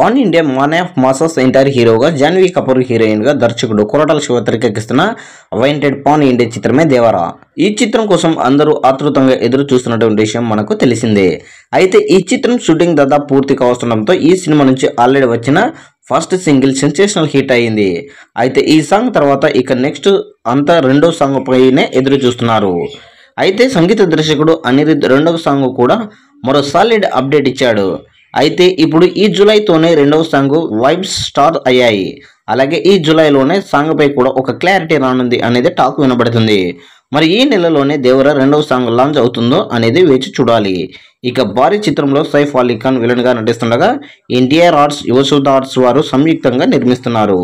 Pan India man of masses ఎంటైర్ హీరోగా జాన్వీ కపూర్ హీరోయిన్గా దర్శకుడు కొరటాల శివ తెరకెక్కిస్తున్న అవైంటెడ్ పాన్ ఇండియా చిత్రమే దేవరా. ఈ చిత్రం కోసం అందరూ ఆతృతంగా ఎదురు చూస్తున్నటువంటి విషయం మనకు తెలిసిందే. అయితే ఈ చిత్రం షూటింగ్ దాదాపు పూర్తి కావస్తుండడంతో ఈ సినిమా నుంచి ఆల్రెడీ వచ్చిన ఫస్ట్ సింగిల్ సెన్సేషనల్ హిట్ అయింది. అయితే ఈ సాంగ్ తర్వాత ఇక నెక్స్ట్ అంతా రెండో సాంగ్ పైనే ఎదురు చూస్తున్నారు. అయితే సంగీత దర్శకుడు అనిరుద్ రెండవ సాంగ్ కూడా మరో సాలిడ్ అప్డేట్ ఇచ్చాడు. అయితే ఇప్పుడు ఈ జూలైతోనే రెండవ సాంగ్ వైబ్స్ స్టార్ట్ అయ్యాయి. అలాగే ఈ జూలైలోనే సాంగ్ పై కూడా ఒక క్లారిటీ రానుంది అనేది టాక్ వినబడుతుంది. మరి ఈ నెలలోనే దేవరా రెండవ సాంగ్ లాంచ్ అవుతుందో అనేది వేచి చూడాలి. ఇక భారీ చిత్రంలో సైఫ్ అలీ ఖాన్ విలన్ గా నటిస్తుండగా ఎన్టీఆర్ ఆర్ట్స్, యువసుధ ఆర్ట్స్ వారు సంయుక్తంగా నిర్మిస్తున్నారు.